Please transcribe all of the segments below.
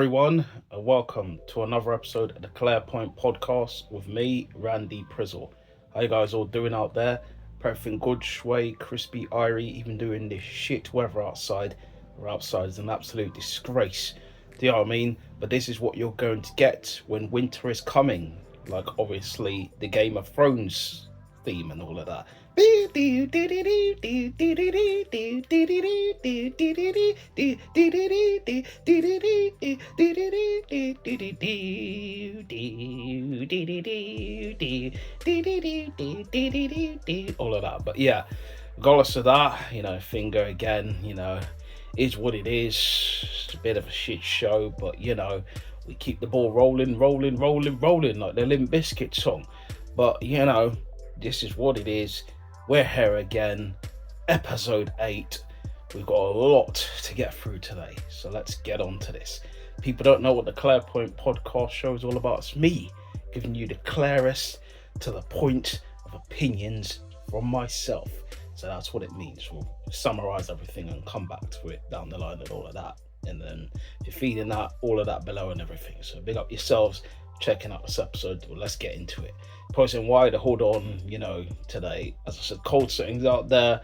everyone, and welcome to another episode of the Claire Point podcast with me, Randy Prizzle. How you guys all doing out there? Everything good, shway, crispy, irie, even doing this shit weather outside. Or outside is an absolute disgrace. Do you know what I mean? But this is what you're going to get when winter is coming. Like, obviously, the Game of Thrones theme and all of that. All of that. But yeah, regardless of that, finger again, is what it is. It's a bit of a shit show, but we keep the ball rolling like the Limp Bizkit song. But this is what it is. We're here again, episode 8. We've got a lot to get through today, so let's get on to this. People don't know what the Claire Point podcast show is all about. It's me giving you the clearest to the point of opinions from myself. So that's what it means. We'll summarize everything and come back to it down the line and all of that. And then if you're feeding that, all of that below and everything. So big up yourselves checking out this episode. Well, let's get into it. Posting why to hold on, today. As I said, cold settings out there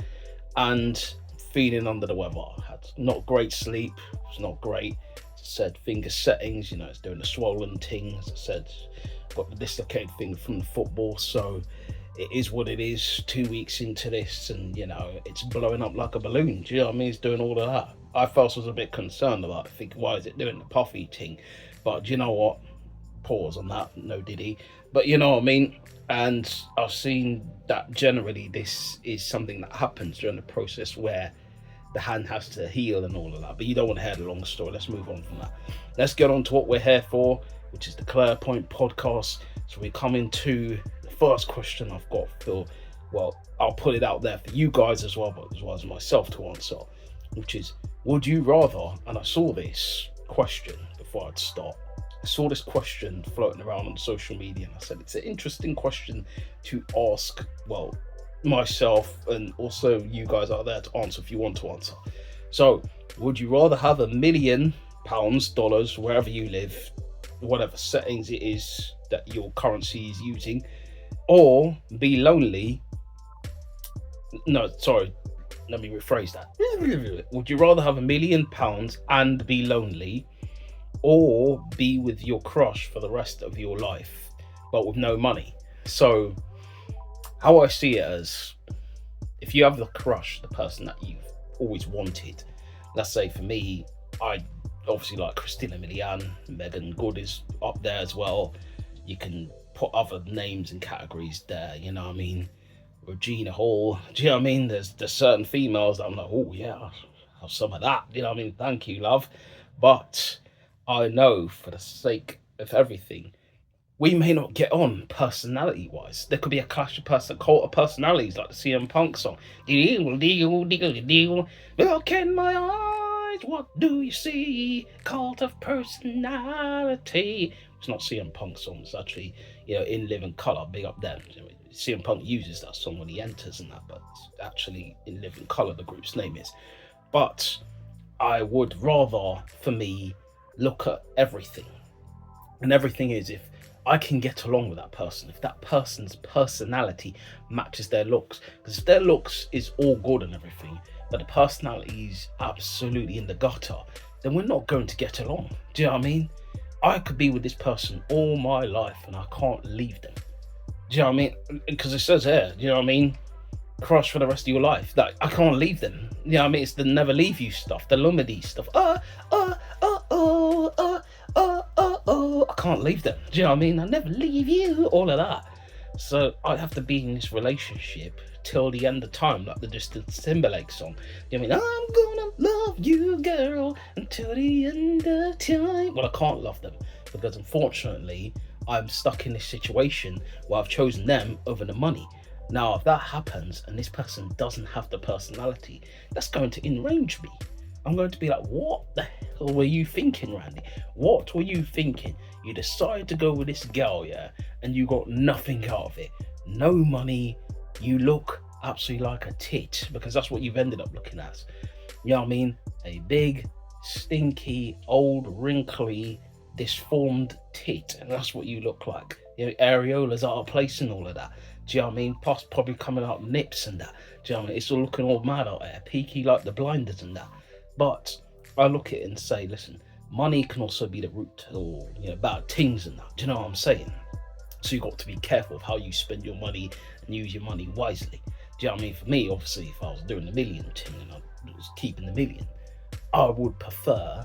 and feeling under the weather. Had not great sleep. It's not great. As I said, finger settings, it's doing the swollen thing. As I said, got the dislocated finger from the football. So it is what it is. 2 weeks into this and, it's blowing up like a balloon. Do you know what I mean? It's doing all of that. I first was a bit concerned about it. Thinking, why is it doing the puffy thing? But do you know what? Pause on that, no diddy. But you know what I mean? And I've seen that generally this is something that happens during the process where the hand has to heal and all of that. But you don't want to hear the long story. Let's move on from that. Let's get on to what we're here for, which is the Claire Point podcast. So we come into the first question I've got, Phil. Well, I'll put it out there for you guys as well, but as well as myself to answer, which is, would you rather, and I saw this question before I'd start, I saw this question floating around on social media and I said, it's an interesting question to ask, myself and also you guys out there to answer if you want to answer. So, would you rather have £1 million, dollars, wherever you live, whatever settings it is that your currency is using, or be lonely? No, sorry, let me rephrase that. Would you rather have £1 million and be lonely, or be with your crush for the rest of your life, but with no money? So, how I see it as, if you have the crush, the person that you've always wanted, let's say for me, I obviously like Christina Milian, Megan Good is up there as well. You can put other names and categories there, Regina Hall, do you know what I mean? There's certain females that I'm like, oh yeah, I'll have some of that, thank you, love. But I know for the sake of everything, we may not get on personality-wise. There could be a clash of cult of personalities, like the CM Punk song. Look in my eyes, what do you see? Cult of personality. It's not CM Punk's song, it's actually, In Living Colour, big up them. CM Punk uses that song when he enters and that, but it's actually In Living Colour, the group's name is. But I would rather, for me, look at everything. And everything is, if I can get along with that person, if that person's personality matches their looks. Because if their looks is all good and everything, but the personality is absolutely in the gutter, then we're not going to get along. Do you know what I mean? I could be with this person all my life and I can't leave them. Do you know what I mean? Because it says here, do you know what I mean? Crush for the rest of your life. That I can't leave them. You know what I mean? It's the never leave you stuff, the Lumity stuff. I can't leave them. Do you know what I mean? I never leave you. All of that. So I have to be in this relationship till the end of time, like the Justin Timberlake song. You know what I mean? I'm gonna love you, girl, until the end of time. Well, I can't love them because unfortunately I'm stuck in this situation where I've chosen them over the money. Now, if that happens and this person doesn't have the personality, that's going to enrage me. I'm going to be like, what the hell were you thinking, Randy? What were you thinking? You decided to go with this girl, yeah, and you got nothing out of it. No money, you look absolutely like a tit, because that's what you've ended up looking at. You know what I mean? A big, stinky, old, wrinkly, disformed tit, and that's what you look like. Areolas out of place and all of that. Do you know what I mean? Plus, probably coming out nips and that. Do you know what I mean? It's all looking all mad out there, peaky like the blinders and that. But I look at it and say, listen, money can also be the root or bad things and that. Do you know what I'm saying? So you got to be careful of how you spend your money and use your money wisely. Do you know what I mean? For me, obviously, if I was doing the million thing and I was keeping the million, I would prefer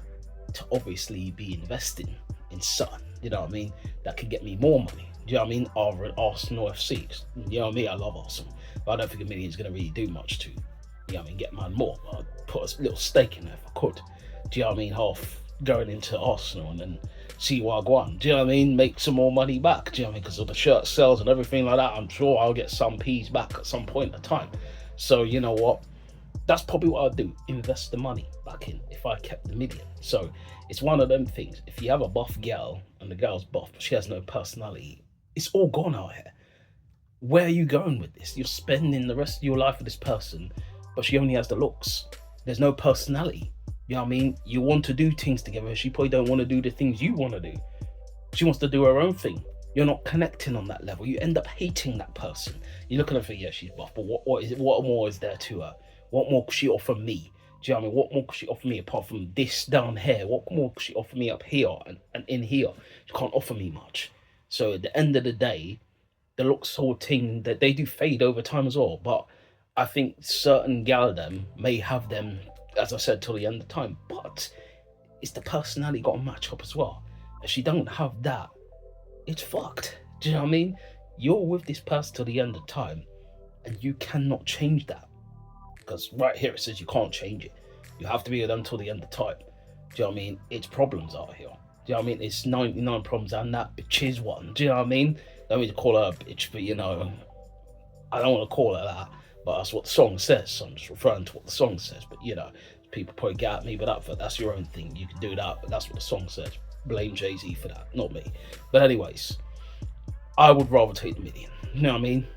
to obviously be investing in something, you know what I mean, that could get me more money. Do you know what I mean? Over at Arsenal FC. You know what I mean? I love Arsenal. But I don't think a million's going to really do much to, get mine more. I'd put a little stake in there if I could. Do you know what I mean? Half going into Arsenal and then see what I go on. Do you know what I mean? Make some more money back. Do you know what I mean? Because of the shirt sales and everything like that, I'm sure I'll get some P's back at some point in time. So, you know what? That's probably what I'd do. Invest the money back in if I kept the million. So it's one of them things. If you have a buff girl and the girl's buff, but she has no personality, it's all gone out here. Where are you going with this? You're spending the rest of your life with this person, but she only has the looks. There's no personality. You know what I mean? You want to do things together. She probably don't want to do the things you want to do. She wants to do her own thing. You're not connecting on that level. You end up hating that person. You look at her and think, yeah, she's buff, but what is it? What more is there to her? What more could she offer me? Do you know what I mean? What more could she offer me apart from this down here? What more could she offer me up here and in here? She can't offer me much. So at the end of the day, the looks sort of thing that they do fade over time as well. But I think certain gal them may have them, as I said, till the end of time. But it's the personality got to match up as well. If she don't have that, it's fucked. Do you know what I mean? You're with this person till the end of time, and you cannot change that. Because right here it says you can't change it. You have to be with them till the end of time. Do you know what I mean? It's problems out here. Do you know what I mean? It's 99 problems and that bitch is one. Do you know what I mean? I don't mean to call her a bitch, but I don't want to call her that. But that's what the song says. So I'm just referring to what the song says. But people probably get at me, but that's your own thing. You can do that, but that's what the song says. Blame Jay-Z for that, not me. But anyways, I would rather take the million. You know what I mean?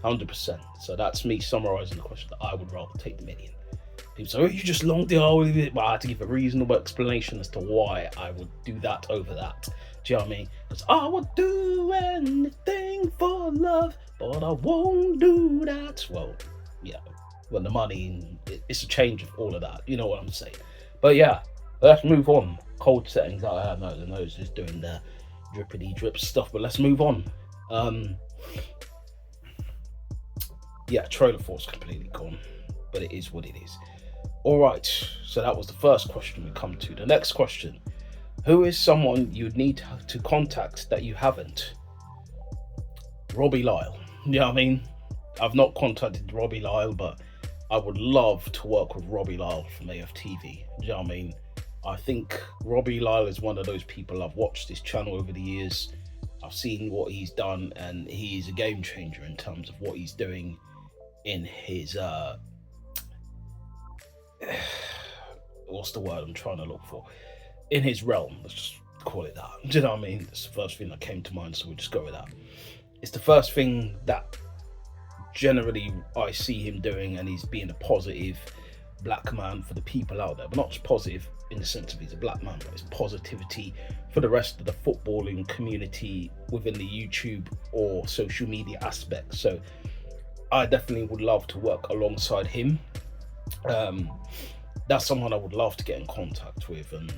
100%. So that's me summarising the question. I would rather take the million. People say, oh, you just longed it all with it. But I had to give a reasonable explanation as to why I would do that over that. Do you know what I mean? Because I would do anything for love, but I won't do that. Well, when the money, it's a change of all of that. You know what I'm saying? But yeah, let's move on. Cold settings, I know the nose is doing the drippity drip stuff, but let's move on. Trailer force completely gone, but it is what it is. Alright, so that was the first question we come to. The next question: who is someone you'd need to contact that you haven't? Robbie Lyle. You know what I mean? I've not contacted Robbie Lyle, but I would love to work with Robbie Lyle from AFTV. You know what I mean? I think Robbie Lyle is one of those people. I've watched his channel over the years. I've seen what he's done, and he is a game changer in terms of what he's doing in his what's the word I'm trying to look for? In his realm, let's just call it that. Do you know what I mean? It's the first thing that came to mind, so we'll just go with that. It's the first thing that generally I see him doing, and he's being a positive black man for the people out there, but not just positive in the sense of he's a black man, but it's positivity for the rest of the footballing community within the YouTube or social media aspect. So I definitely would love to work alongside him. That's someone I would love to get in contact with and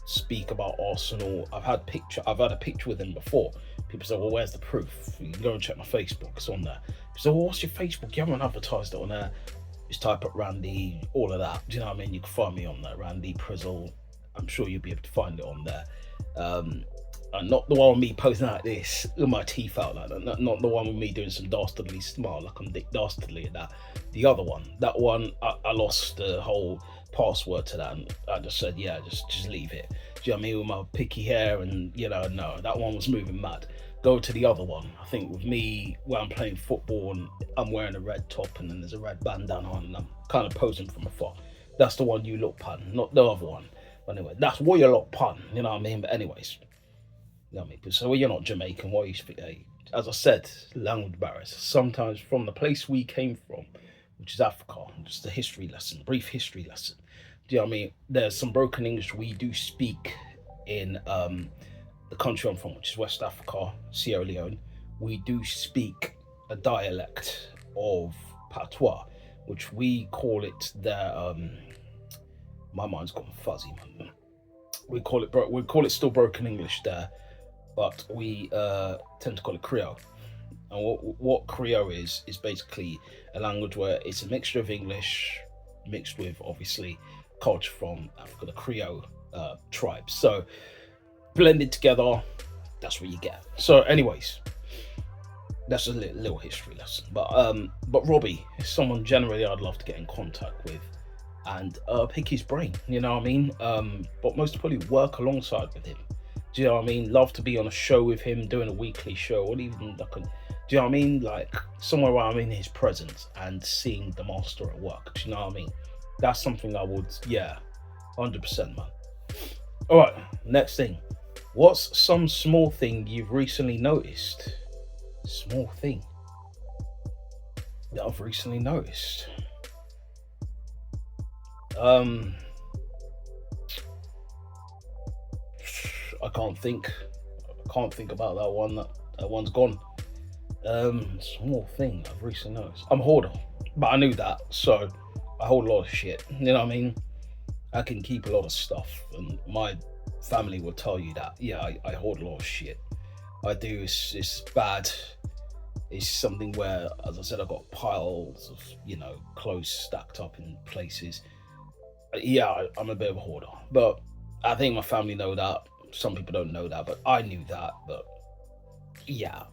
speak about Arsenal. I've had a picture with him before. People say, well, where's the proof? You can go and check my Facebook, it's on there. People say, well, what's your Facebook? You haven't advertised it on there. Just type up Randy, all of that. Do you know what I mean? You can find me on there, Randy Prizzle. I'm sure you'll be able to find it on there. And not the one with me posing like this with my teeth out like that. Not the one with me doing some dastardly smile like I'm Dick Dastardly and that. The other one. That one, I lost the whole password to that, and I just said, yeah, just leave it. Do you know what I mean? With my picky hair and no, that one was moving mad. Go to the other one. I think with me, where I'm playing football and I'm wearing a red top and then there's a red bandana on and I'm kind of posing from afar. That's the one you look pun, not the other one. But anyway, that's what you look pun, you know what I mean? But anyways, you know what I mean? So you're not Jamaican, why you speak? As I said, language barriers. Sometimes from the place we came from, which is Africa, just a history lesson, brief history lesson. Do you know what I mean? There's some broken English we do speak in the country I'm from, which is West Africa, Sierra Leone. We do speak a dialect of patois, which we call it the my mind's gone fuzzy, man. We call it still broken English there, but we tend to call it Creole. And what Creole is basically a language where it's a mixture of English mixed with obviously culture from Africa, the Creole tribe. So blended together, that's what you get. So, anyways, that's a little history lesson. But Robbie is someone generally I'd love to get in contact with and pick his brain. You know what I mean? But most importantly, work alongside with him. Do you know what I mean? Love to be on a show with him, doing a weekly show, or even like a, do you know what I mean? Like somewhere where I'm in his presence and seeing the master at work. Do you know what I mean? That's something I would, yeah, 100%, man. All right, next thing. What's some small thing you've recently noticed? Small thing that I've recently noticed. Um, I can't think. I can't think about that one. That one's gone. Small thing I've recently noticed. I'm a hoarder, but I knew that, so I hold a lot of shit. You know what I mean? I can keep a lot of stuff, and my family will tell you that. Yeah, I hold a lot of shit. I do. It's bad. It's something where, as I said, I've got piles of clothes stacked up in places. Yeah, I'm a bit of a hoarder, but I think my family know that. Some people don't know that, but I knew that. But yeah,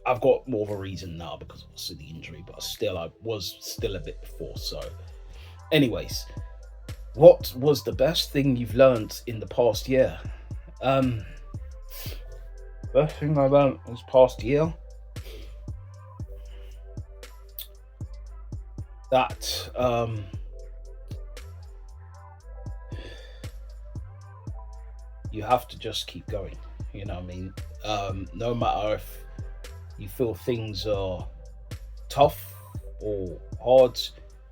I've got more of a reason now because of the injury, but I was still a bit before. So, anyways, what was the best thing you've learned in the past year? Um, Best thing I learned this past year, that you have to just keep going. You know what I mean? No matter if you feel things are tough or hard,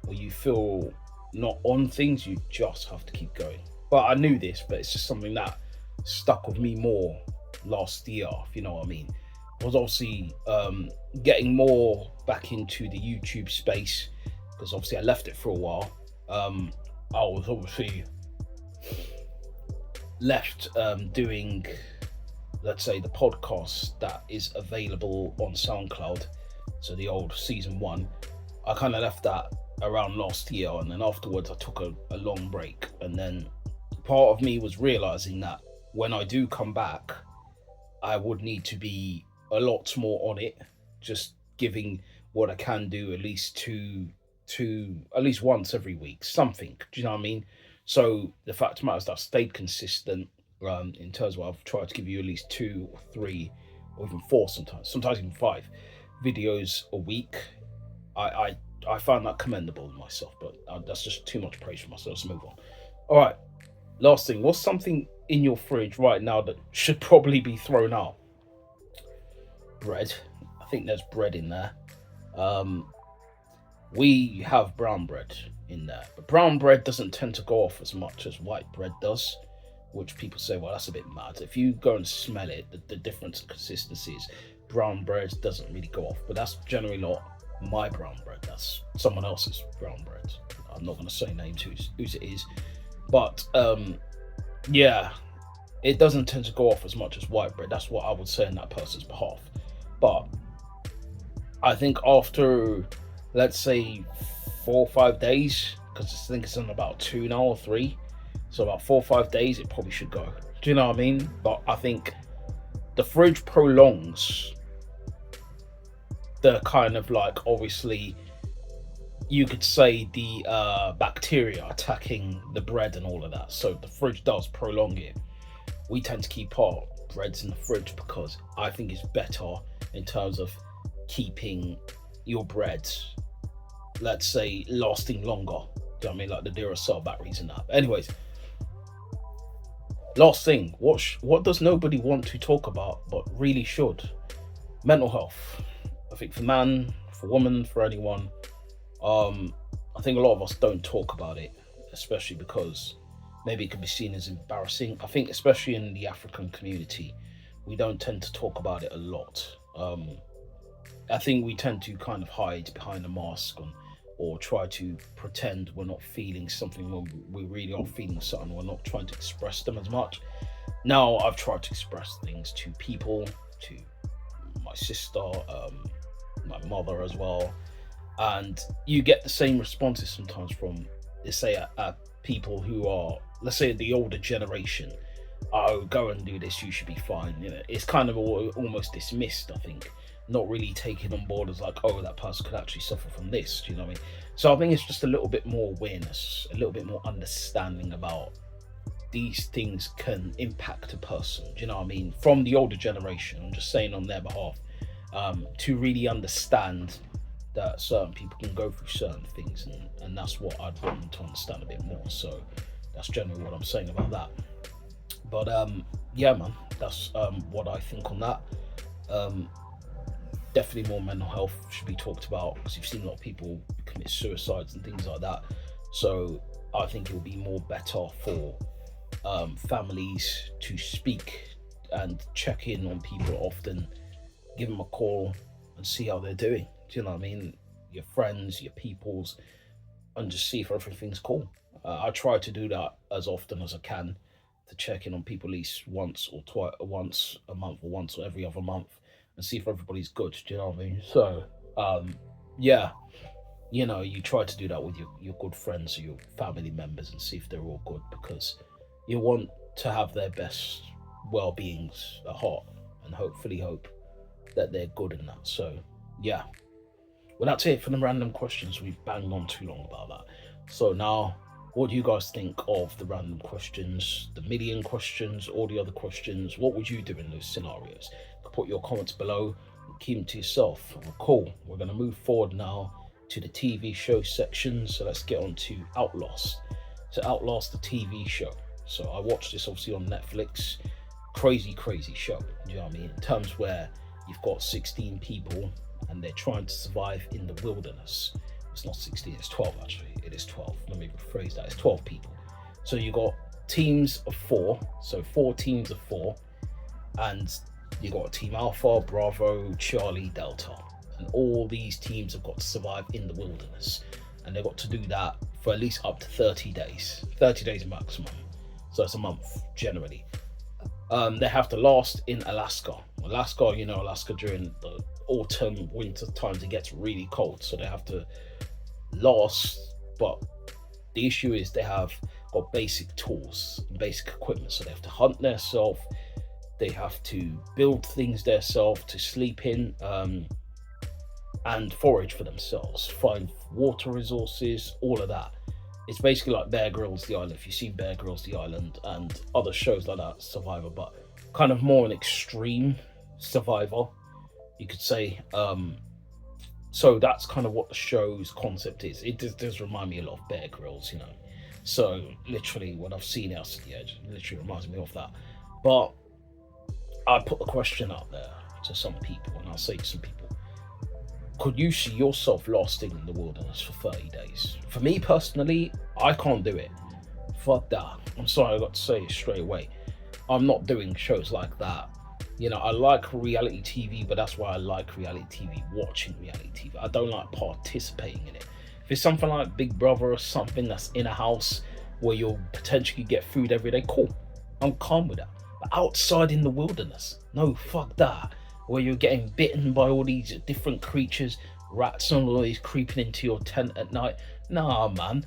or you feel not on things, you just have to keep going. But I knew this, but it's just something that stuck with me more last year, if you know what I mean. I was obviously getting more back into the YouTube space because obviously I left it for a while. I was obviously left doing, let's say, the podcast that is available on SoundCloud. So the old season one, I kind of left that around last year, and then afterwards I took a long break. And then part of me was realizing that when I do come back, I would need to be a lot more on it, just giving what I can do at least at least once every week, something. Do you know what I mean? So the fact of the matter is that I've stayed consistent in terms of I've tried to give you at least 2 or 3 or even 4 sometimes even 5 videos a week. I find that commendable in myself, but that's just too much praise for myself. Let's move on. All right, last thing. What's something in your fridge right now that should probably be thrown out? Bread. I think there's bread in there. We have brown bread in there, but brown bread doesn't tend to go off as much as white bread does, which people say, well, that's a bit mad. If you go and smell it, the difference in consistencies, brown bread doesn't really go off, but that's generally not my brown bread. That's someone else's brown bread. I'm not going to say names whose it is, but yeah, it doesn't tend to go off as much as white bread. That's what I would say in that person's behalf. But I think after, let's say, 4 or 5 days, because I think it's on about 2 now or 3, so about 4 or 5 days it probably should go. Do you know what I mean? But I think the fridge prolongs the kind of, like, obviously you could say the bacteria attacking the bread and all of that, so the fridge does prolong it. We tend to keep our breads in the fridge because I think it's better in terms of keeping your bread, let's say, lasting longer. Do you know what I mean? Like the Duracell batteries and that. But anyways, last thing, what does nobody want to talk about but really should? Mental health. I think for man, for woman, for anyone, I think a lot of us don't talk about it, especially because maybe it could be seen as embarrassing. I think, especially in the African community, we don't tend to talk about it a lot. I think we tend to kind of hide behind a mask or try to pretend we're not feeling something when we really are feeling something. We're not trying to express them as much. Now, I've tried to express things to people, to my sister, my mother as well, and you get the same responses sometimes from, let's say, people who are, let's say, the older generation. Oh, go and do this, you should be fine. It's kind of almost dismissed, I think, not really taken on board as like, oh, that person could actually suffer from this. Do you know what I mean? So I think it's just a little bit more awareness, a little bit more understanding about these things can impact a person. Do you know what I mean? From the older generation, I'm just saying on their behalf, to really understand that certain people can go through certain things, and that's what I'd want them to understand a bit more. So that's generally what I'm saying about that. But yeah, man, that's what I think on that. Um, Definitely more mental health should be talked about, because you've seen a lot of people commit suicides and things like that. So I think it will be more better for families to speak and check in on people often, give them a call and see how they're doing. Do you know what I mean? Your friends, your peoples, and just see if everything's cool. I try to do that as often as I can, to check in on people at least once or twice, once a month or once or every other month, and see if everybody's good. Do you know what I mean? So, yeah, you try to do that with your good friends or your family members and see if they're all good, because you want to have their best well-beings at heart, and hopefully hope that they're good in that. So, yeah. Well, that's it for the random questions. We've banged on too long about that. So now, what do you guys think of the random questions, the million questions, all the other questions? What would you do in those scenarios? Put your comments below and keep them to yourself. Cool. We're going to move forward now to the TV show section. So let's get on to Outlast. So Outlast, the TV show. So I watched this obviously on Netflix. Crazy, crazy show. Do you know what I mean? In terms where you've got 16 people and they're trying to survive in the wilderness. It's not 16, it's 12 actually. It is 12. Let me rephrase that. It's 12 people. So you got teams of 4. So 4 teams of 4. And you got Team Alpha, Bravo, Charlie, Delta. And all these teams have got to survive in the wilderness. And they've got to do that for at least up to 30 days. 30 days maximum. So it's a month generally. They have to last in Alaska. Alaska during the autumn, winter times, it gets really cold. So they have to last. But the issue is they have got basic tools, basic equipment. So they have to hunt themselves. They have to build things themselves to sleep in, and forage for themselves, find water resources, all of that. It's basically like Bear Grylls The Island. If you've seen Bear Grylls The Island and other shows like that, Survivor, but kind of more an extreme Survivor, you could say. So that's kind of what the show's concept is. It does remind me a lot of Bear Grylls, So literally, when I've seen it, it literally reminds me of that. But I put the question out there to some people, and I'll say to some people, could you see yourself lasting in the wilderness for 30 days? For me personally, I can't do it. Fuck that. I'm sorry, I got to say it straight away. I'm not doing shows like that. I like reality TV, but that's why I like reality TV, watching reality TV. I don't like participating in it. If it's something like Big Brother or something that's in a house where you'll potentially get food every day, cool. I'm calm with that. But outside in the wilderness, no, fuck that. Where you're getting bitten by all these different creatures, rats and all these creeping into your tent at night. Nah, man.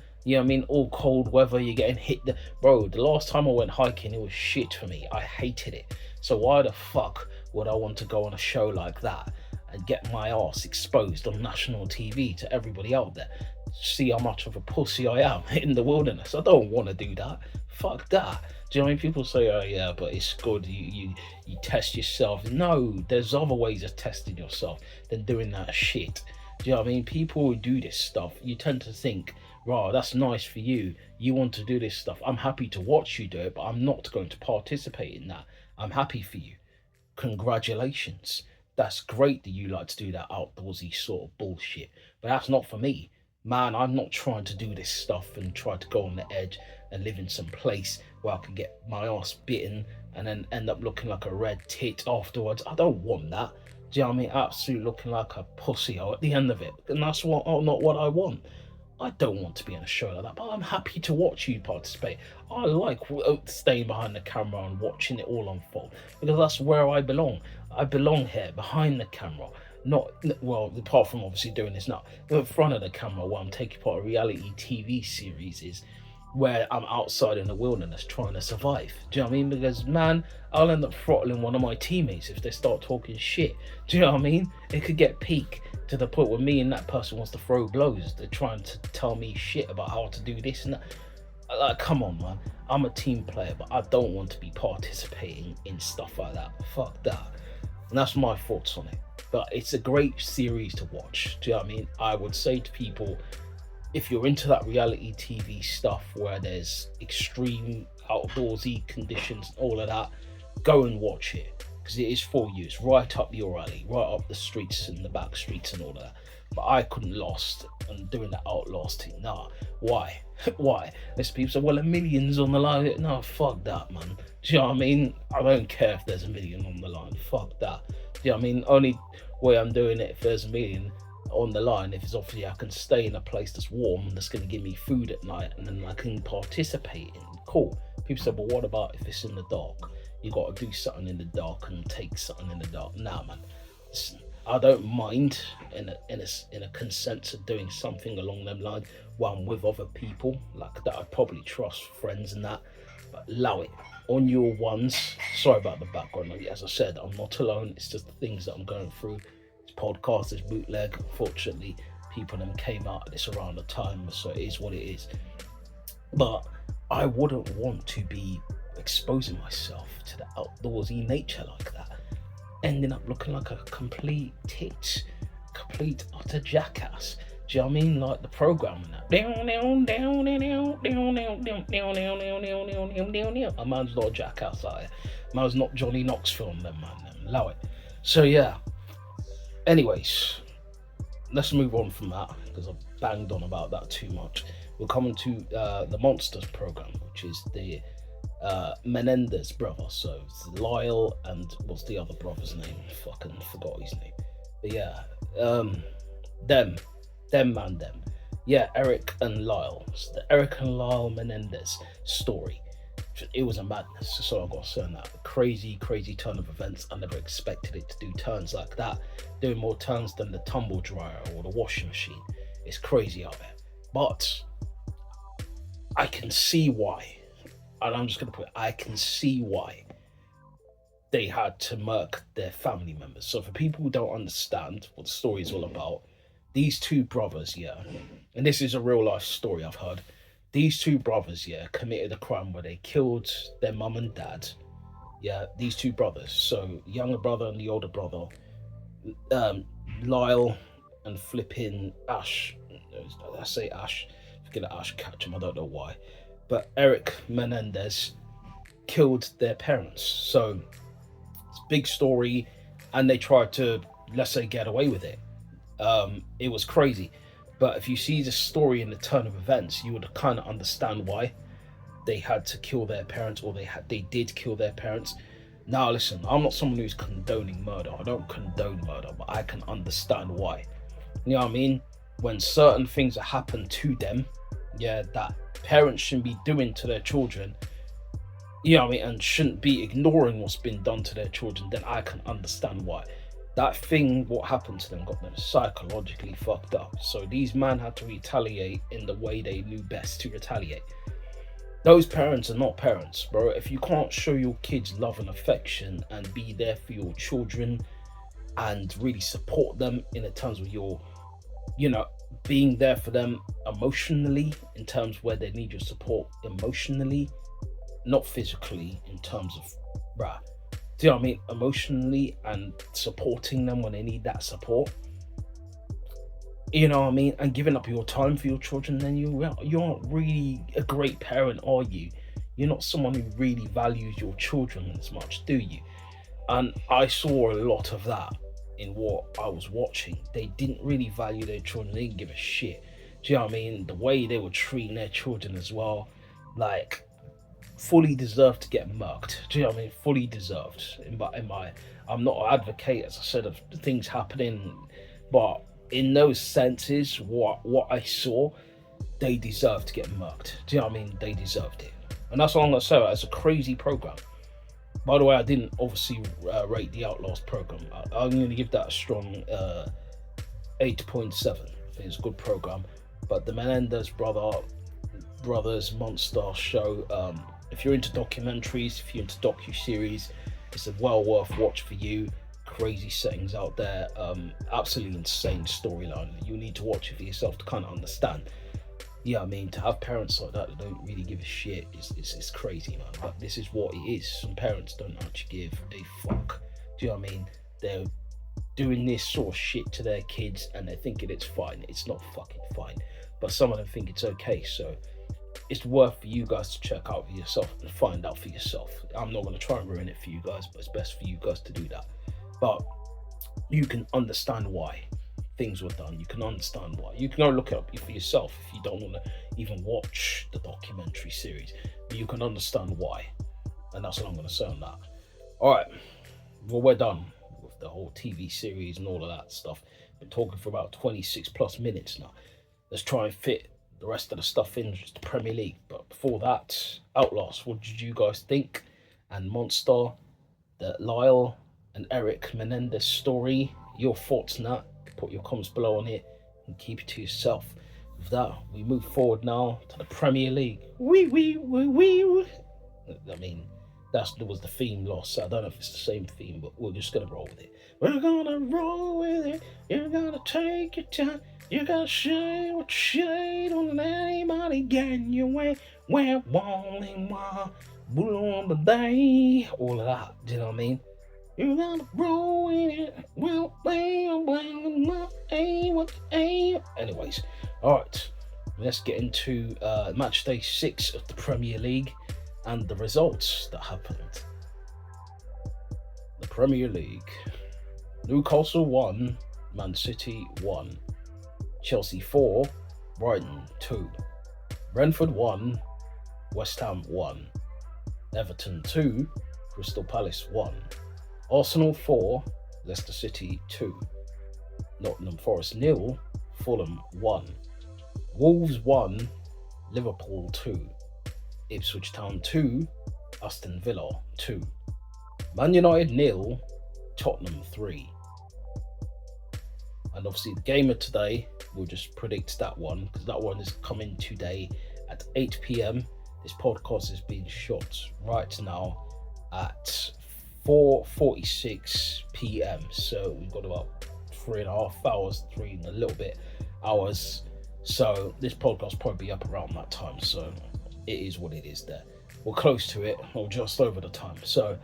All cold weather, you're getting hit. Bro, the last time I went hiking, it was shit for me. I hated it. So why the fuck would I want to go on a show like that and get my ass exposed on national TV to everybody out there? See how much of a pussy I am in the wilderness. I don't want to do that. Fuck that. Do you know what I mean? People say, oh yeah, but it's good, you test yourself. No, there's other ways of testing yourself than doing that shit. Do you know what I mean? People who do this stuff, you tend to think, right, that's nice for you. You want to do this stuff. I'm happy to watch you do it, but I'm not going to participate in that. I'm happy for you. Congratulations. That's great that you like to do that outdoorsy sort of bullshit. But that's not for me. Man, I'm not trying to do this stuff and try to go on the edge and live in some place where I can get my ass bitten and then end up looking like a red tit afterwards. I don't want that. Do you know what I mean? Absolutely looking like a pussy at the end of it. And that's not what I want. I don't want to be in a show like that, but I'm happy to watch you participate. I like staying behind the camera and watching it all unfold because that's where I belong. I belong here behind the camera, not well, apart from obviously doing this now. In front of the camera, where I'm taking part in a reality TV series is where I'm outside in the wilderness trying to survive. Do you know what I mean? Because man, I'll end up throttling one of my teammates if they start talking shit. Do you know what I mean? It could get peak to the point where me and that person wants to throw blows. They're trying to tell me shit about how to do this and that. Like, come on, man. I'm a team player, but I don't want to be participating in stuff like that. Fuck that. And that's my thoughts on it. But it's a great series to watch. Do you know what I mean? I would say to people, if you're into that reality TV stuff where there's extreme outdoorsy conditions, all of that, go and watch it because it is for you. It's right up your alley, right up the streets and the back streets and all of that. But I couldn't last and doing that Outlast thing. Nah, why? Why? There's people say, well, a million's on the line. No, fuck that, man. Do you know what I mean? I don't care if there's a million on the line. Fuck that. Do you know what I mean? Only way I'm doing it if there's a million on the line if it's obviously I can stay in a place that's warm that's going to give me food at night and then I can participate in. Cool. People say, well, what about if it's in the dark? You got to do something in the dark and take something in the dark. Nah, man. Listen, I don't mind in a consensus of doing something along them lines while I'm with other people like that I probably trust, friends and that. But allow it on your ones. Sorry about the background. As I said, I'm not alone. It's just the things that I'm going through. This podcast is bootleg. Unfortunately, people them came out of this around the time, so it is what it is. But I wouldn't want to be exposing myself to the outdoorsy nature like that, ending up looking like a complete tit, complete utter jackass. Do you know what I mean? Like the program and that. A man's not a jackass, I. Man's not Johnny Knoxville, them man. Allow it. So yeah. Anyways, let's move on from that because I've banged on about that too much. We're coming to the Monsters program, which is the Menendez brother. So it's Lyle and what's the other brother's name? Fucking forgot his name. But yeah, them. Yeah, Erik and Lyle. It's the Erik and Lyle Menendez story. It was a madness, so I got to say that. Crazy turn of events. I never expected it to do turns like that. Doing more turns than the tumble dryer or the washing machine. It's crazy out there. But I can see why. And I'm just going to put it, I can see why they had to murk their family members. So for people who don't understand what the story is all about, these two brothers, yeah, and this is a real life story I've heard. These two brothers, yeah, committed a crime where they killed their mum and dad. Yeah, these two brothers. So the younger brother and the older brother, Lyle and flipping Ash. I say Ash. Forget Ash Ketchum. I don't know why, but Erik Menendez killed their parents. So it's a big story, and they tried to, let's say, get away with it. It was crazy. But if you see the story in the turn of events, you would kind of understand why they had to kill their parents, or they did kill their parents. Now, listen, I'm not someone who's condoning murder. I don't condone murder, but I can understand why. You know what I mean? When certain things that happen to them, yeah, that parents shouldn't be doing to their children, you know what I mean, and shouldn't be ignoring what's been done to their children, then I can understand why. That thing, what happened to them, got them psychologically fucked up. So these men had to retaliate in the way they knew best to retaliate. Those parents are not parents, bro. If you can't show your kids love and affection and be there for your children and really support them in the terms of your, being there for them emotionally, in terms where they need your support emotionally, not physically, in terms of, bruh. Do you know what I mean? Emotionally and supporting them when they need that support. You know what I mean? And giving up your time for your children, then you aren't really a great parent, are you? You're not someone who really values your children as much, do you? And I saw a lot of that in what I was watching. They didn't really value their children. They didn't give a shit. Do you know what I mean? The way they were treating their children as well, like fully deserved to get murked. Do you know what I mean? Fully deserved. I'm not an advocate, as I said, of things happening, but in those senses, what I saw, they deserved to get murked. Do you know what I mean? They deserved it, and that's all I'm gonna say. It's a crazy program. By the way, I didn't obviously rate the Outlast program. I'm going to give that a strong 8.7. I think it's a good program. But the Menendez brothers monster show. If you're into documentaries, if you're into docu-series, it's a well worth watch for you. Crazy settings out there, absolutely insane storyline. You need to watch it for yourself to kind of understand. Yeah, I mean, to have parents like that don't really give a shit is crazy, man. But this is what it is. Some parents don't actually give a fuck. Do you know what I mean? They're doing this sort of shit to their kids and they're thinking it's fine. It's not fucking fine. But some of them think it's okay. So it's worth for you guys to check out for yourself and find out for yourself. I'm not going to try and ruin it for you guys, but it's best for you guys to do that. But you can understand why things were done. You can understand why. You can go look it up for yourself if you don't want to even watch the documentary series. But you can understand why. And that's what I'm going to say on that. Alright, well, we're done with the whole TV series and all of that stuff. Been talking for about 26 plus minutes now. Let's try and fit the rest of the stuff in just the Premier League. But before that, Outlast, what did you guys think? And Monster, the Lyle and Erik Menendez story, your thoughts on that? Put your comments below on it and keep it to yourself. With that, we move forward now to the Premier League. Wee. I mean, that was the theme lost. I don't know if it's the same theme, but we're just gonna roll with it. We're gonna roll with it. You're gonna take your time. You gotta shine what you shine. Don't let anybody get in your way. We're walling while on the day. All of that. Do you know what I mean? You gotta roll with it. Well, anyways, alright. Let's get into match day 6 of the Premier League and the results that happened. The Premier League. Newcastle 1, Man City 1. Chelsea 4, Brighton 2. Brentford 1, West Ham 1. Everton 2, Crystal Palace 1. Arsenal 4, Leicester City 2. Nottingham Forest 0, Fulham 1. Wolves 1, Liverpool 2. Ipswich Town 2, Aston Villa 2. Man United 0, Tottenham 3. And obviously the game of today, we'll just predict that one because that one is coming today at 8 p.m. This podcast is being shot right now at 4:46 p.m. So we've got about 3.5 hours, 3 and a little bit hours. So this podcast will probably be up around that time. So it is what it is there. We're close to it, or just over the time. So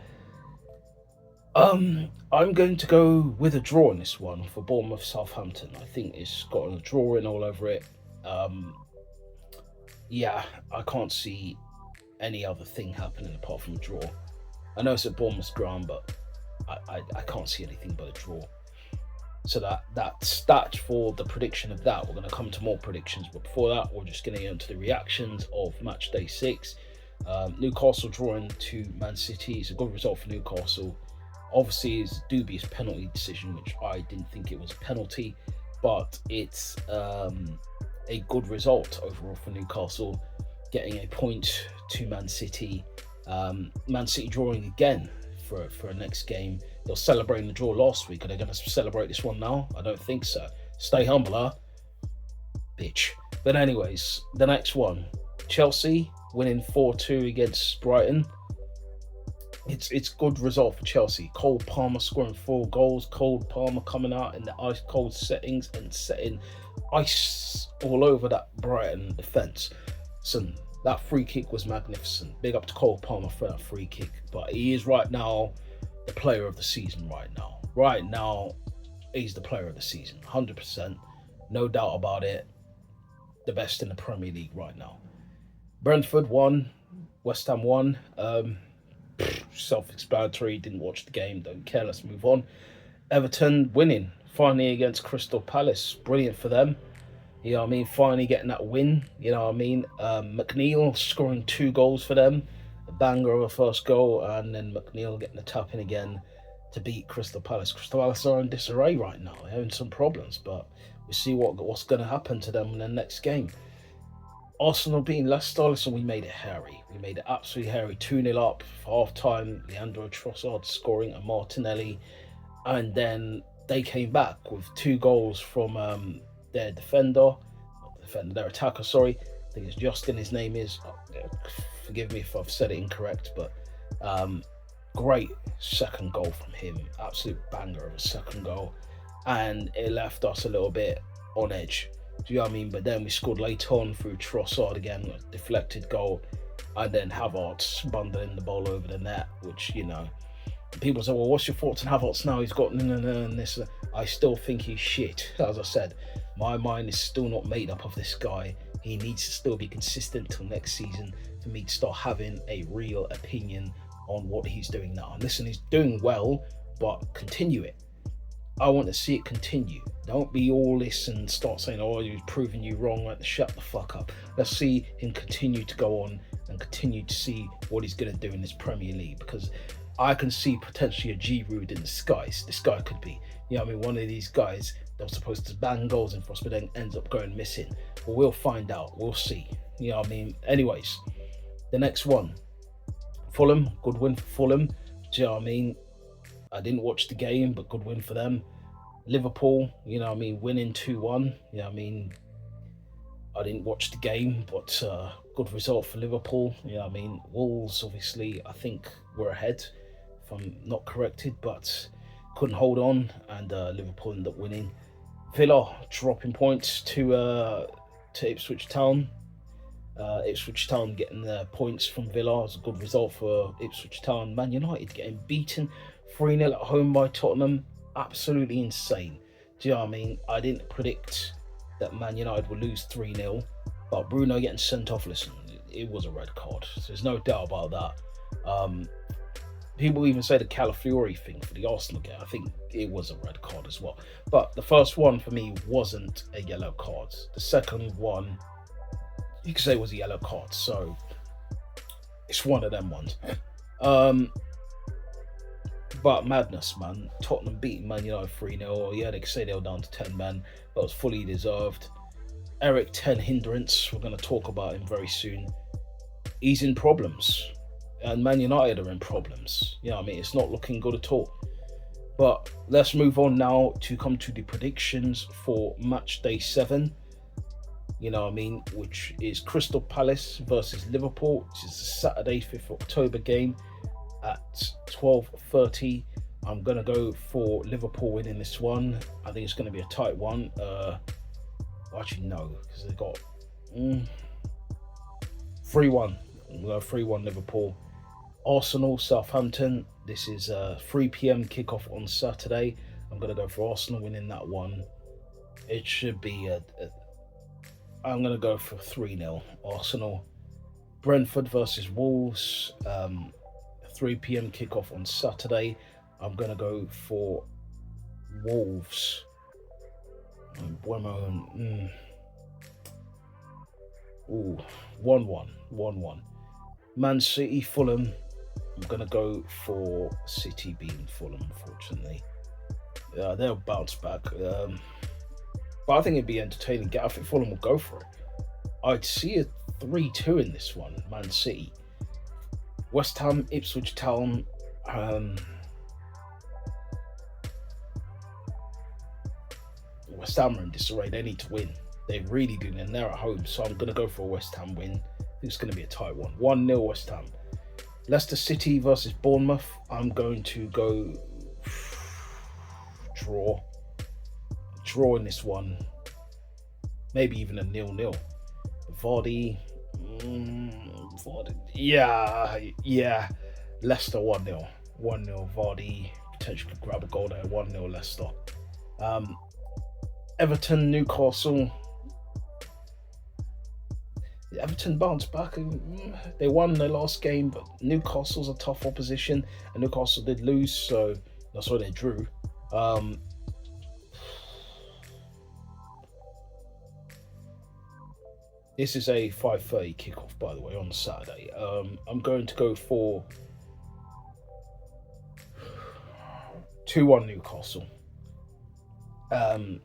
I'm going to go with a draw in this one for Bournemouth Southampton. I think it's got a draw in all over it. Yeah, I can't see any other thing happening apart from a draw. I know it's at Bournemouth's ground, but I can't see anything but a draw. So that's that for the prediction of that. We're going to come to more predictions, but before that, we're just going to get into the reactions of match day 6. Newcastle drawing to Man City. It's a good result for Newcastle. Obviously, it's a dubious penalty decision, which I didn't think it was a penalty, but it's a good result overall for Newcastle, getting a point to Man City. Man City drawing again for a next game. They were celebrating the draw last week. Are they going to celebrate this one now? I don't think so. Stay humble, huh? Bitch. But anyways, the next one. Chelsea winning 4-2 against Brighton. It's good result for Chelsea. Cole Palmer scoring 4 goals. Cole Palmer coming out in the ice cold settings and setting ice all over that Brighton defence. So that free kick was magnificent. Big up to Cole Palmer for that free kick. But he is right now the player of the season right now. Right now, he's the player of the season. 100%. No doubt about it. The best in the Premier League right now. Brentford 1. West Ham 1. Self-explanatory. Didn't watch the game. Don't care. Let's move on. Everton winning finally against Crystal Palace. Brilliant for them. You know what I mean? Finally getting that win. You know what I mean? McNeil scoring 2 goals for them. A banger of a first goal, and then McNeil getting the tap in again to beat Crystal Palace. Crystal Palace are in disarray right now. They're having some problems, but we see what's going to happen to them in the next game. Arsenal beating Leicester, listen, we made it hairy. We made it absolutely hairy. 2-0 up for half time. Leandro Trossard scoring and Martinelli. And then they came back with 2 goals from their their attacker, sorry. I think it's Justin, his name is. Forgive me if I've said it incorrect, but great second goal from him. Absolute banger of a second goal. And it left us a little bit on edge. Do you know what I mean? But then we scored late on through Trossard again, a deflected goal, and then Havertz bundling the ball over the net, which, you know, people say, well, what's your thoughts on Havertz now? He's got and this. I still think he's shit. As I said, my mind is still not made up of this guy. He needs to still be consistent till next season for me to start having a real opinion on what he's doing now. And listen, he's doing well, but continue it. I want to see it continue. Don't be all this and start saying, oh, he's proving you wrong. Like, shut the fuck up. Let's see him continue to go on and continue to see what he's going to do in this Premier League, because I can see potentially a Giroud in disguise. This guy could be, you know what I mean, one of these guys that was supposed to bang goals in for us, but then ends up going missing. But we'll find out. We'll see. You know what I mean? Anyways, the next one. Fulham. Good win for Fulham. Do you know what I mean? I didn't watch the game, but good win for them. Liverpool, you know what I mean, winning 2-1. You know what I mean? I didn't watch the game, but good result for Liverpool. You know what I mean? Wolves, obviously, I think were ahead, if I'm not corrected, but couldn't hold on, and Liverpool ended up winning. Villa dropping points to Ipswich Town. Ipswich Town getting their points from Villa. It was a good result for Ipswich Town. Man United getting beaten 3-0 at home by Tottenham. Absolutely insane. Do you know what I mean? I didn't predict that Man United would lose 3-0, but Bruno getting sent off, listen, it was a red card. So there's no doubt about that. People even say the Calafiori thing for the Arsenal game. I think it was a red card as well. But the first one for me wasn't a yellow card. The second one, you could say, was a yellow card. So it's one of them ones. But madness, man. Tottenham beating Man United 3-0. Yeah, they could say they were down to 10 men, but it was fully deserved. Erik 10 hindrance. We're going to talk about him very soon. He's in problems. And Man United are in problems. You know what I mean? It's not looking good at all. But let's move on now to come to the predictions for Matchday 7. You know what I mean? Which is Crystal Palace versus Liverpool, which is the Saturday 5th October game at 12:30. I'm going to go for Liverpool winning this one. I think it's going to be a tight one. Actually, no, because they've got 3-1. We'll go 3-1 Liverpool. Arsenal, Southampton. This is a 3 p.m. kickoff on Saturday. I'm going to go for Arsenal winning that one. It should be I'm going to go for 3-0 Arsenal. Brentford versus Wolves. 3 p.m. kickoff on Saturday. I'm going to go for Wolves. Ooh, 1-1. Man City, Fulham. I'm going to go for City beating Fulham, unfortunately. They'll bounce back. But I think it'd be entertaining. I think Fulham will go for it. I'd see a 3-2 in this one, Man City. West Ham, Ipswich Town. West Ham are in disarray. They need to win. They really do, and they're at home. So I'm going to go for a West Ham win. I think it's going to be a tight one. 1-0 West Ham. Leicester City versus Bournemouth. I'm going to go draw. Draw in this one. Maybe even a 0-0. Vardy. Yeah. Leicester 1-0. 1-0 Vardy. Potentially could grab a goal there. 1-0 Leicester. Everton, Newcastle. Everton bounced back. They won their last game, but Newcastle's a tough opposition, and Newcastle did lose, so that's why they drew. This is a 5:30 kickoff, by the way, on Saturday. I'm going to go for 2-1 Newcastle. Um,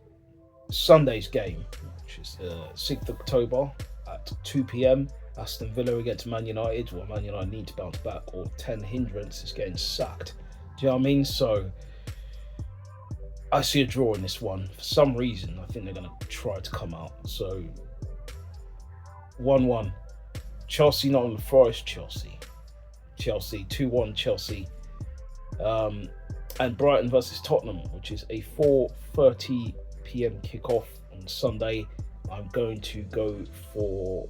Sunday's game, which is the 6th of October at 2 p.m. Aston Villa against Man United. Well, Man United need to bounce back, or 10 hindrance is getting sacked. Do you know what I mean? So I see a draw in this one. For some reason, I think they're going to try to come out. So 1-1. Chelsea, Nottingham Forest, Chelsea. Chelsea, 2-1 Chelsea. And Brighton versus Tottenham, which is a 4:30 p.m. kickoff on Sunday. I'm going to go for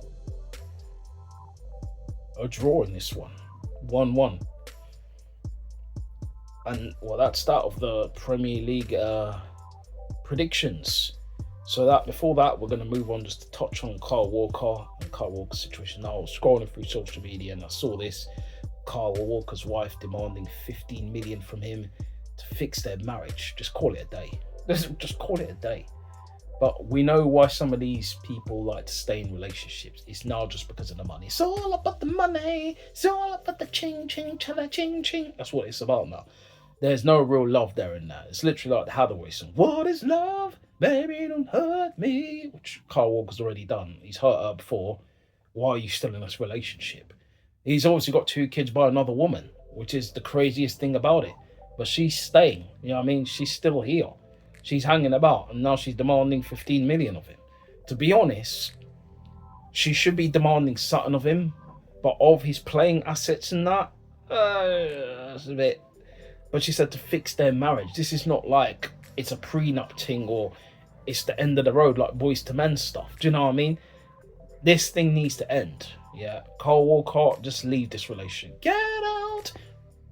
a draw in this one, 1-1. And well, that's that of the Premier League predictions. So that before that, we're going to move on just to touch on Kyle Walker and Kyle Walker's situation. Now, I was scrolling through social media and I saw this. Kyle Walker's wife demanding 15 million from him to fix their marriage. Just call it a day. Just call it a day. But we know why some of these people like to stay in relationships. It's now just because of the money. It's all about the money. It's all about the ching ching ching ching ching. That's what it's about now. There's no real love there in that. It's literally like the Hathaway song. What is love? Baby, don't hurt me. Which Kyle Walker's already done. He's hurt her before. Why are you still in this relationship? He's obviously got 2 kids by another woman, which is the craziest thing about it. But she's staying. You know what I mean? She's still here. She's hanging about, and now she's demanding 15 million of him. To be honest, she should be demanding something of him, but of his playing assets and that, that's a bit. But she said to fix their marriage. This is not like it's a prenup thing or it's the end of the road like Boys to Men stuff. Do you know what I mean? This thing needs to end. Yeah, Kyle Walker, just leave this relationship. Get out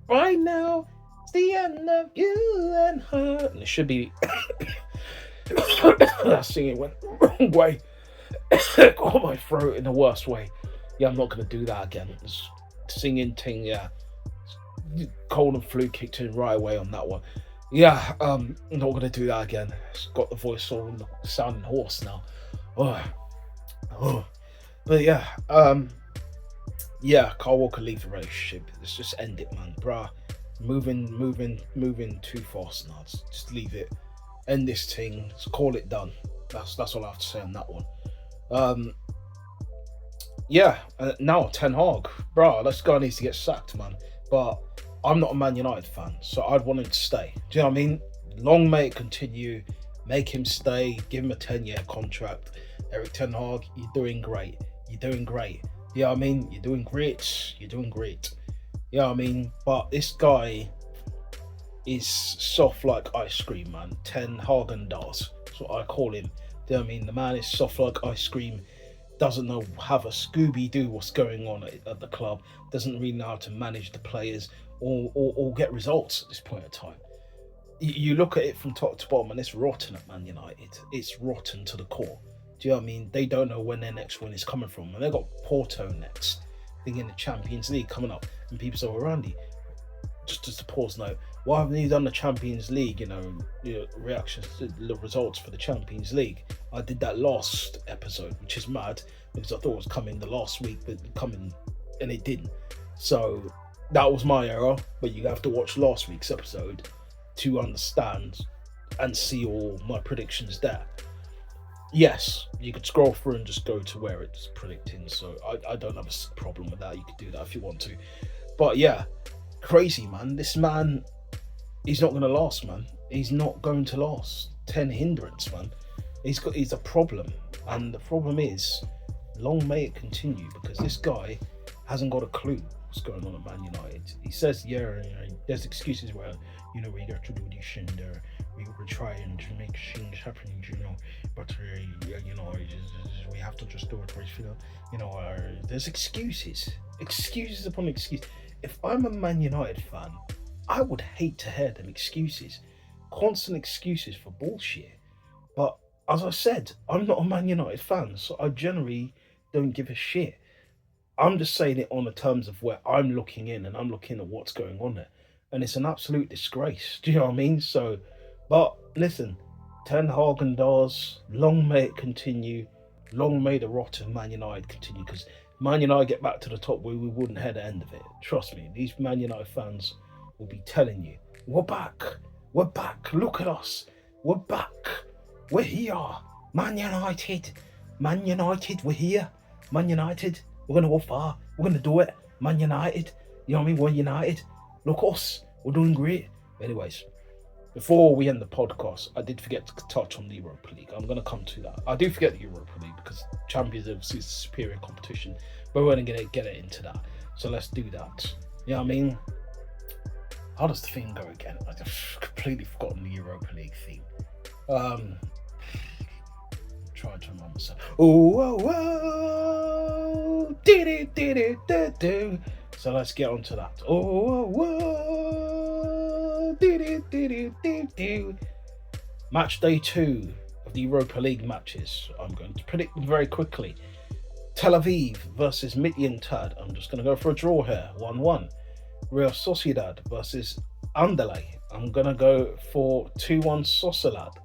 right now. It's the end of you and her. And it should be. That singing went the wrong way. Got my throat in the worst way. Yeah, I'm not gonna do that again. This singing thing, yeah. Cold and flu kicked in right away on that one. Yeah, I'm not gonna do that again. It's got the voice all sounding hoarse now. Oh. But yeah, Kyle Walker leave the relationship. Let's just end it, man, bruh. Moving too fast now. Just leave it. End this thing. Let's call it done. That's all I have to say on that one. Now Ten Hag, bruh. This guy needs to get sacked, man. But I'm not a Man United fan, so I'd want him to stay. Do you know what I mean? Long may it continue. Make him stay. Give him a 10-year contract. Erik Ten Hag, you're doing great. You're doing great. You know what I mean? You're doing great. You're doing great. You know what I mean? But this guy is soft like ice cream, man. Ten Hagen-Dazs. That's what I call him. Do you know what I mean? The man is soft like ice cream. Doesn't know, have a Scooby-Doo what's going on at the club. Doesn't really know how to manage the players or get results at this point in time. You look at it from top to bottom and it's rotten at Man United. It's rotten to the core. Do you know what I mean? They don't know when their next win is coming from. And they've got Porto next. Thing in the Champions League coming up. And people say, well, Randy, just a pause note. Why haven't you done the Champions League? You know, reactions to the results for the Champions League. I did that last episode, which is mad because I thought it was coming the last week, but coming and it didn't. So that was my error. But you have to watch last week's episode to understand and see all my predictions there. Yes, you could scroll through and just go to where it's predicting. So I don't have a problem with that. You could do that if you want to. But yeah, crazy, man. This man, he's not going to last, man. He's not going to last. 10 hindrance, man. He's a problem. And the problem is, long may it continue, because this guy hasn't got a clue what's going on at Man United. He says, there's excuses where, we got to do this and we're trying to make things happen, but we have to just do it right, there's excuses upon excuses. If I'm a Man United fan, I would hate to hear them excuses, constant excuses for bullshit. But as I said, I'm not a Man United fan, so I generally don't give a shit. I'm just saying it on the terms of where I'm looking in and I'm looking at what's going on there. And it's an absolute disgrace. Do you know what I mean? But listen, Ten Hagen-Dazs, long may it continue. long may the rot of Man United continue, because Man United get back to the top, we wouldn't hear the end of it. Trust me, these Man United fans will be telling you, we're back, look at us, we're back, we're here, Man United, we're here, Man United, we're going to go far, we're going to do it, Man United, you know what I mean, we're United, look at us, we're doing great. Anyways, before we end the podcast, I did forget to touch on the Europa League. I'm going to come to that. I do forget the Europa League because Champions League is a superior competition, but we're going to get it into that. So let's do that. You know what I mean? How does the theme go again? I just completely forgotten the Europa League theme. Trying to remember myself. Oh, do. So let's get on to that. Do. Match day 2 of the Europa League matches. I'm going to predict them very quickly. Tel Aviv versus Midtjylland. I'm just going to go for a draw here. 1-1. Real Sociedad versus Anderlecht. I'm going to go for 2-1 Sociedad.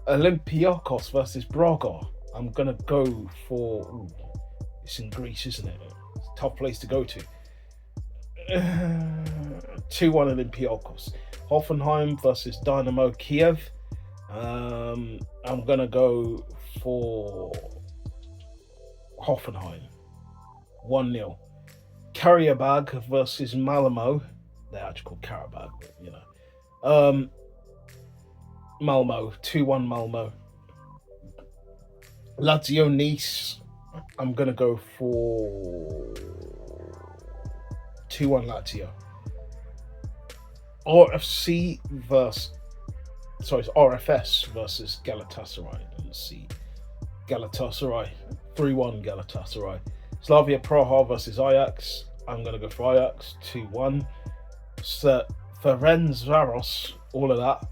Olympiacos versus Braga. I'm going to go for... it's in Greece, isn't it? It's a tough place to go to. 2-1 Olympiacos. Hoffenheim versus Dynamo Kiev. I'm going to go for Hoffenheim. 1-0. Karabag versus Malmo. They're actually called Karabag, but you know. Malmo. 2-1 Malmo. Lazio Nice. I'm going to go for 2-1 Lazio. RFS versus Galatasaray. Let's see. Galatasaray. 3-1 Galatasaray. Slavia Praha versus Ajax. I'm going to go for Ajax. 2-1. Ferencváros, all of that.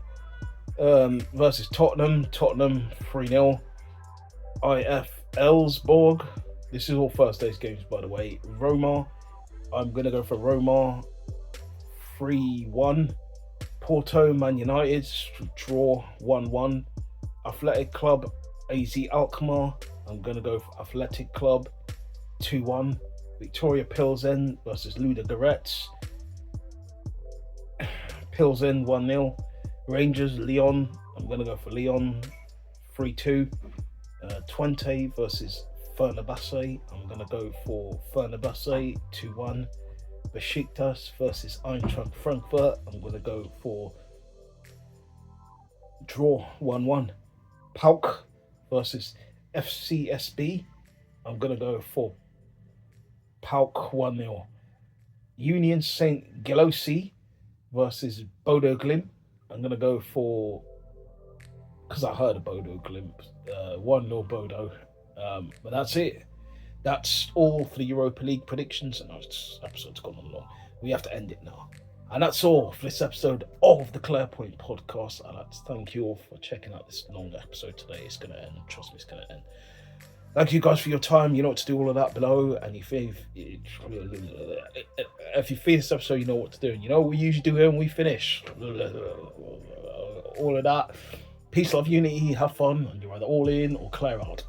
Versus Tottenham. 3-0. IF Elfsborg. This is all first day's games, by the way. Roma. I'm going to go for Roma. 3-1. Porto, Man United. Draw 1-1. Athletic Club, AZ Alkmaar. I'm going to go for Athletic Club. 2-1. Victoria Pilsen versus Ludogorets. Pilsen 1-0. Rangers Lyon. I'm going to go for Lyon. 3-2. Twente versus Fenerbahce. I'm going to go for Fenerbahce. 2-1. Besiktas versus Eintracht Frankfurt. I'm going to go for draw 1-1. PAOK versus FCSB. I'm going to go for PAOK 1-0. Union Saint Gilloise versus Bodo Glimt. I'm going to go for, because I heard of Bodo Glimt, 1-0 Bodo. But that's it. That's all for the Europa League predictions. And this episode's gone on long. We have to end it now. And that's all for this episode of the Clarepoint podcast. I'd like to thank you all for checking out this long episode today. It's going to end. Trust me, it's going to end. Thank you guys for your time. You know what to do, all of that below. And if you feel this episode, you know what to do. And you know what we usually do here when we finish. All of that. Peace, love, unity, have fun. And you're either all in or clear out.